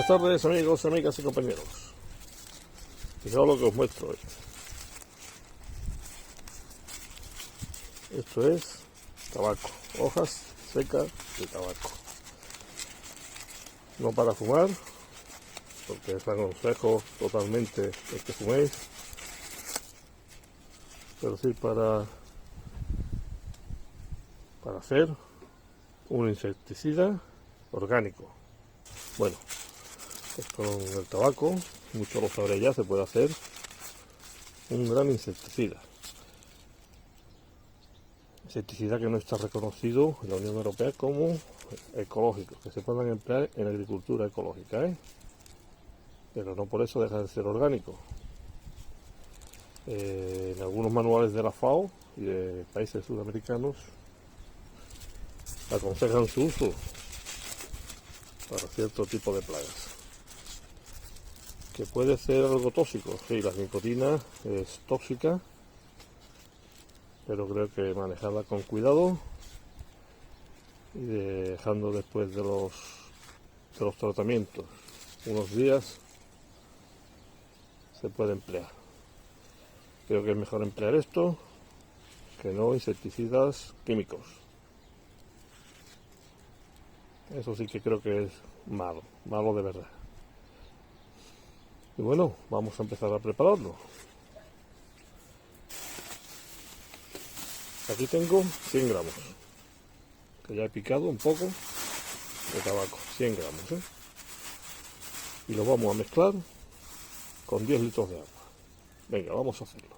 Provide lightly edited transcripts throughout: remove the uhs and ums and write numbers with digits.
Buenas tardes, amigos, amigas y compañeros. Fijaos lo que os muestro hoy. Esto es tabaco, hojas secas de tabaco. No para fumar, porque os aconsejo totalmente que fuméis, pero sí para hacer un insecticida orgánico. Bueno, pues con el tabaco, muchos lo sabréis ya, se puede hacer un gran insecticida. Insecticida que no está reconocido en la Unión Europea como ecológico, que se puedan emplear en agricultura ecológica, pero no por eso deja de ser orgánico. En algunos manuales de la FAO y de países sudamericanos aconsejan su uso para cierto tipo de plagas. Que puede ser algo tóxico, sí, la nicotina es tóxica, pero creo que manejarla con cuidado y dejando después de los tratamientos unos días se puede emplear. Creo que es mejor emplear esto que no insecticidas químicos. Eso sí que creo que es malo de verdad. Y bueno, vamos a empezar a prepararlo. Aquí tengo 100 gramos, que ya he picado un poco de tabaco, 100 gramos, y lo vamos a mezclar con 10 litros de agua. Venga, vamos a hacerlo.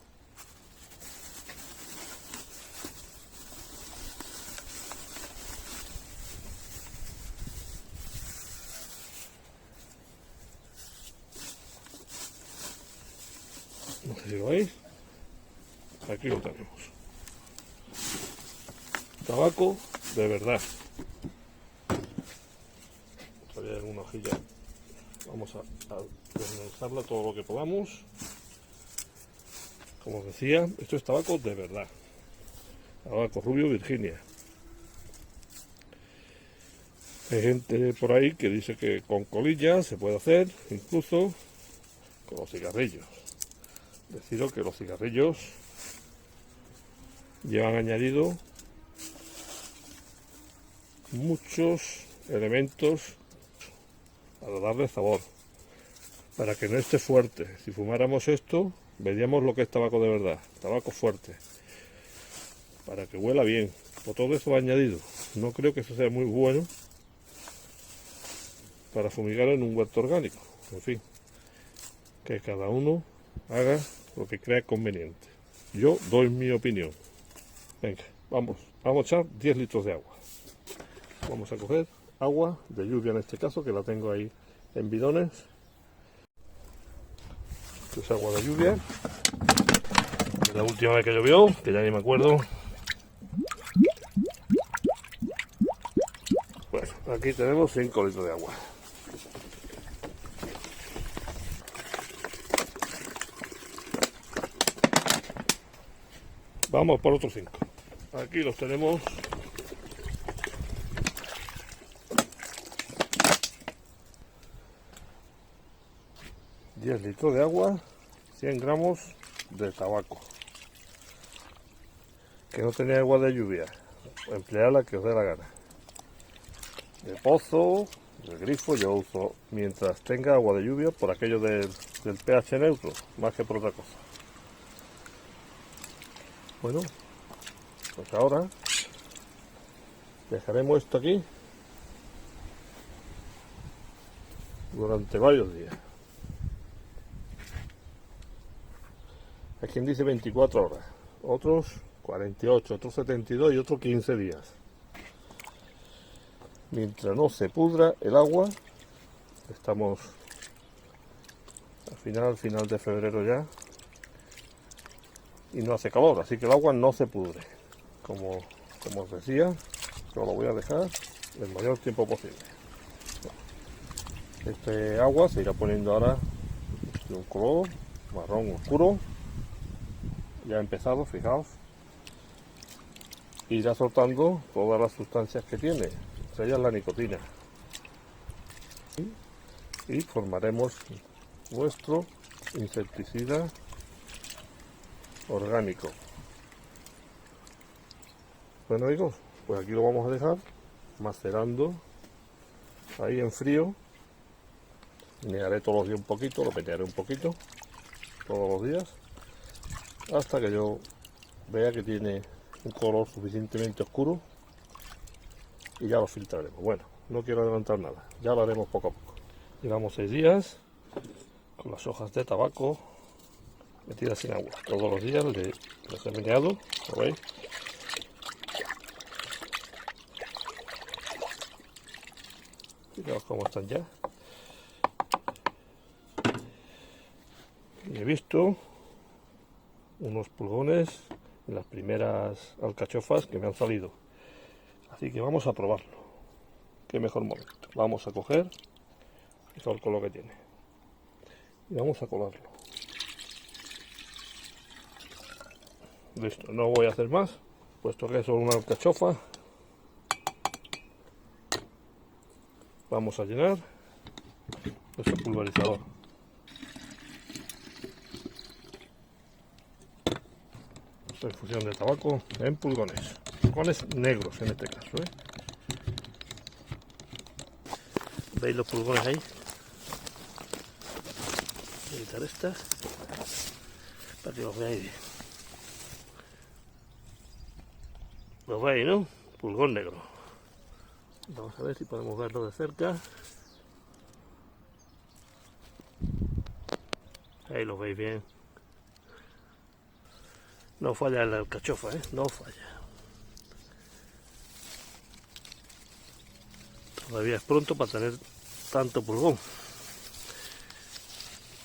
No sé si lo veis, aquí lo tenemos. Tabaco de verdad. Todavía en una hojilla. Vamos a desmenuzarla todo lo que podamos. Como os decía, esto es tabaco de verdad. Tabaco rubio Virginia. Hay gente por ahí que dice que con colillas se puede hacer, incluso con los cigarrillos. Deciros que los cigarrillos llevan añadido muchos elementos para darle sabor, para que no esté fuerte. Si fumáramos esto, veríamos lo que es tabaco de verdad, tabaco fuerte, para que huela bien. Por todo eso va añadido. No creo que eso sea muy bueno para fumigar en un huerto orgánico. En fin, que cada uno haga lo que crea conveniente. Yo doy mi opinión. Venga, vamos a echar 10 litros de agua. Vamos a coger agua de lluvia en este caso, que la tengo ahí en bidones. Esto es agua de lluvia. La última vez que llovió, que ya ni me acuerdo. Bueno, aquí tenemos 5 litros de agua. Vamos por otros 5. Aquí los tenemos. $10 litros de agua, 100 gramos de tabaco. Que no tenía agua de lluvia, emplead la que os dé la gana. De pozo, de grifo, yo uso mientras tenga agua de lluvia por aquello del pH neutro, más que por otra cosa. Bueno, pues ahora dejaremos esto aquí durante varios días. Hay quien dice 24 horas, otros 48, otros 72 y otros 15 días. Mientras no se pudra el agua, estamos al final de febrero ya, y no hace calor, así que el agua no se pudre. Como os decía, yo lo voy a dejar el mayor tiempo posible. Este agua se irá poniendo ahora de un color marrón oscuro. Ya ha empezado, fijaos. Irá soltando todas las sustancias que tiene, entre ellas la nicotina. y formaremos nuestro insecticida orgánico. Bueno amigos, pues aquí lo vamos a dejar macerando ahí en frío. Menearé todos los días un poquito, lo menearé un poquito todos los días hasta que yo vea que tiene un color suficientemente oscuro y ya lo filtraremos. Bueno, no quiero adelantar nada, ya lo haremos poco a poco. Llevamos 6 días con las hojas de tabaco metidas en agua. Todos los días les he meneado, ¿lo veis? Fijaos cómo están ya. Y he visto unos pulgones en las primeras alcachofas que me han salido. Así que vamos a probarlo. Qué mejor momento. Vamos a coger, fijaos con lo que tiene. Y vamos a colarlo. Listo, no voy a hacer más, puesto que es solo una alcachofa. Vamos a llenar nuestro pulverizador. Esta infusión de tabaco en pulgones. Pulgones negros en este caso, ¿eh? ¿Veis los pulgones ahí? Voy a quitar estas para que los veáis bien. Los veis, ¿no? Pulgón negro. Vamos a ver si podemos verlo de cerca. Ahí lo veis bien. No falla la alcachofa, ¿eh? No falla. Todavía es pronto para tener tanto pulgón.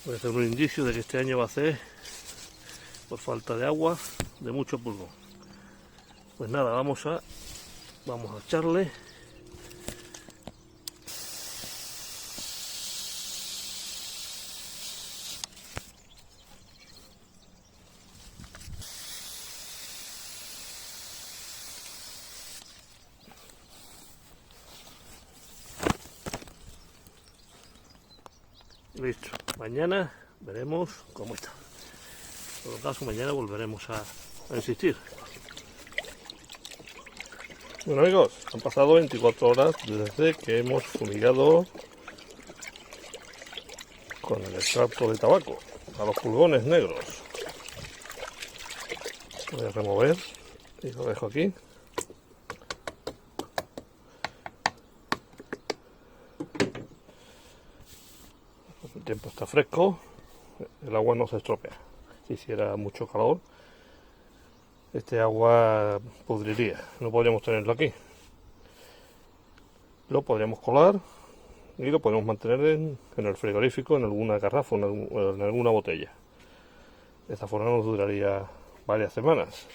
Puede ser un indicio de que este año va a ser, por falta de agua, de mucho pulgón. Pues nada, vamos a echarle listo. Mañana veremos cómo está. En todo caso, mañana volveremos a insistir. Bueno amigos, han pasado 24 horas desde que hemos fumigado con el extracto de tabaco a los pulgones negros. Voy a remover y lo dejo aquí. El tiempo está fresco, el agua no se estropea. Si hiciera mucho calor, este agua pudriría, no podríamos tenerlo aquí. Lo podríamos colar y lo podemos mantener en el frigorífico, en alguna garrafa, en alguna botella. De esta forma nos duraría varias semanas.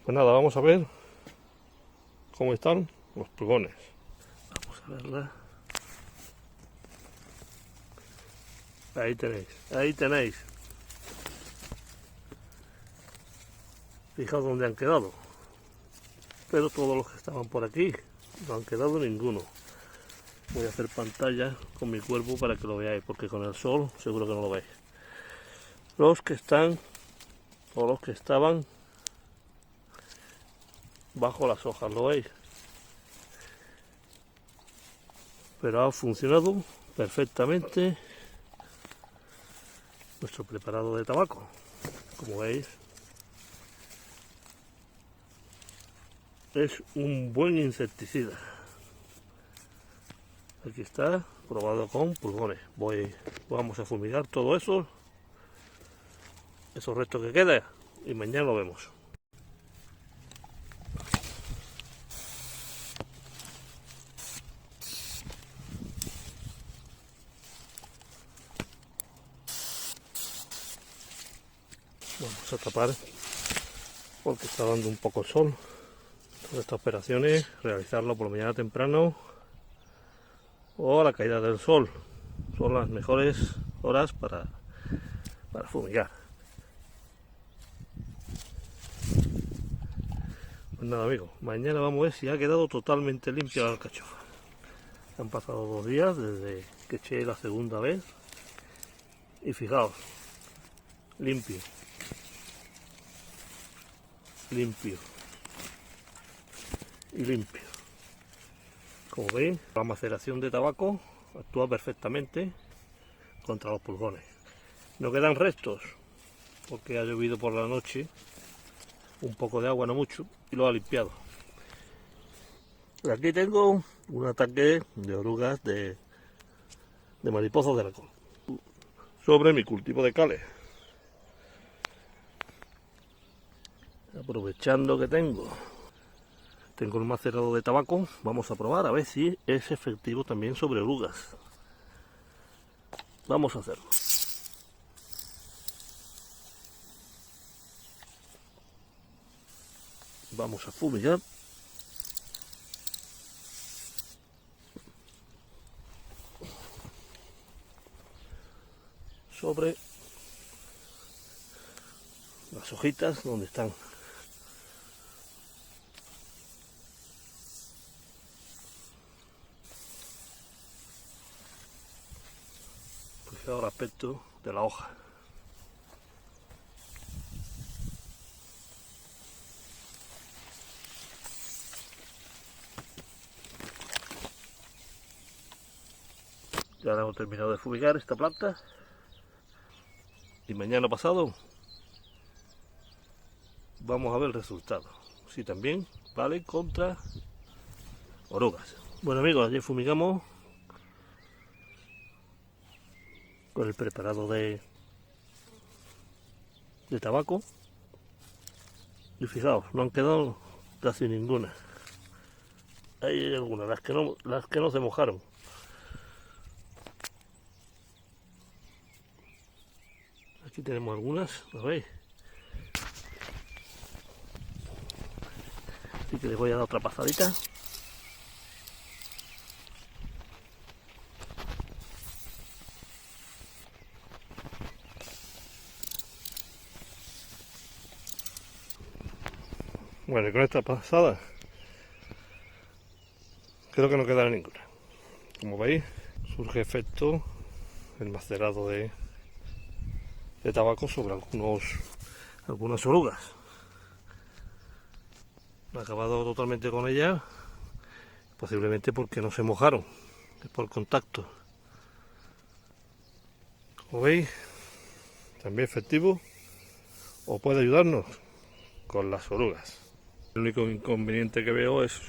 Pues nada, vamos a ver cómo están los pulgones. Vamos a verla. Ahí tenéis, ahí tenéis. Fijaos dónde han quedado. Pero todos los que estaban por aquí no han quedado ninguno. Voy a hacer pantalla con mi cuerpo para que lo veáis, porque con el sol seguro que no lo veis. Los que están, o los que estaban bajo las hojas, ¿lo veis? Pero ha funcionado perfectamente nuestro preparado de tabaco. Como veis, es un buen insecticida. Aquí está, probado con pulgones. Vamos a fumigar todo eso, esos restos que quedan, y mañana lo vemos. Vamos a tapar porque está dando un poco el sol. Todas estas operaciones, realizarlo por la mañana temprano o a la caída del sol. Son las mejores horas para fumigar. Pues nada amigos, mañana vamos a ver si ha quedado totalmente limpia la alcachofa. Han pasado 2 días desde que eché la segunda vez. Y fijaos, limpio, limpio y limpio. Como veis, la maceración de tabaco actúa perfectamente contra los pulgones. No quedan restos porque ha llovido por la noche, un poco de agua, no mucho, y lo ha limpiado. Aquí tengo un ataque de orugas de mariposas del alcohol sobre mi cultivo de cales. Aprovechando que tengo el macerado de tabaco, vamos a probar a ver si es efectivo también sobre orugas. Vamos a hacerlo. Vamos a fumigar. Sobre las hojitas donde están. Fijaos el aspecto de la hoja. Ya hemos terminado de fumigar esta planta. Y mañana pasado vamos a ver el resultado. Si también vale contra orugas. Bueno amigos, ayer fumigamos con el preparado de tabaco. Y fijaos, no han quedado casi ninguna. Hay algunas, las que no se mojaron. Aquí tenemos algunas, ¿lo veis? Así que les voy a dar otra pasadita. Bueno, y con esta pasada creo que no quedará ninguna. Como veis, surge efecto el macerado de tabaco sobre algunas orugas. No he acabado totalmente con ellas, posiblemente porque no se mojaron, es por contacto. Como veis, también efectivo, o puede ayudarnos con las orugas. El único inconveniente que veo es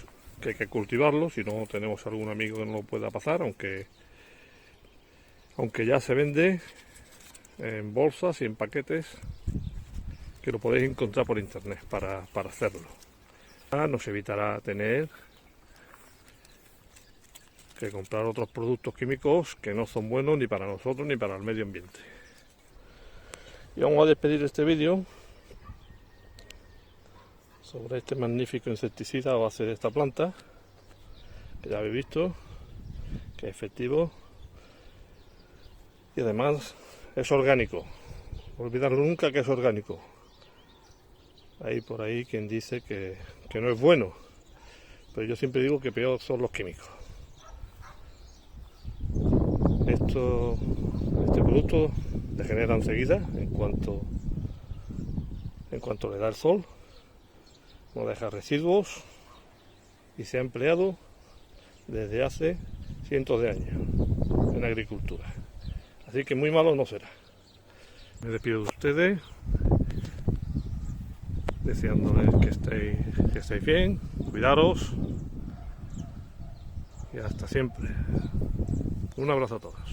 que hay que cultivarlo, si no tenemos algún amigo que no lo pueda pasar, aunque ya se vende en bolsas y en paquetes, que lo podéis encontrar por internet para hacerlo. Nos evitará tener que comprar otros productos químicos que no son buenos ni para nosotros ni para el medio ambiente. Y vamos a despedir este vídeo sobre este magnífico insecticida a base de esta planta, que ya habéis visto que es efectivo y además es orgánico. No olvidarlo nunca que es orgánico. Hay por ahí quien dice que no es bueno, pero yo siempre digo que peor son los químicos. Este producto degenera enseguida en cuanto le da el sol, no deja residuos y se ha empleado desde hace cientos de años en agricultura. Así que muy malo no será. Me despido de ustedes, deseándoles que estéis bien, cuidaros y hasta siempre. Un abrazo a todos.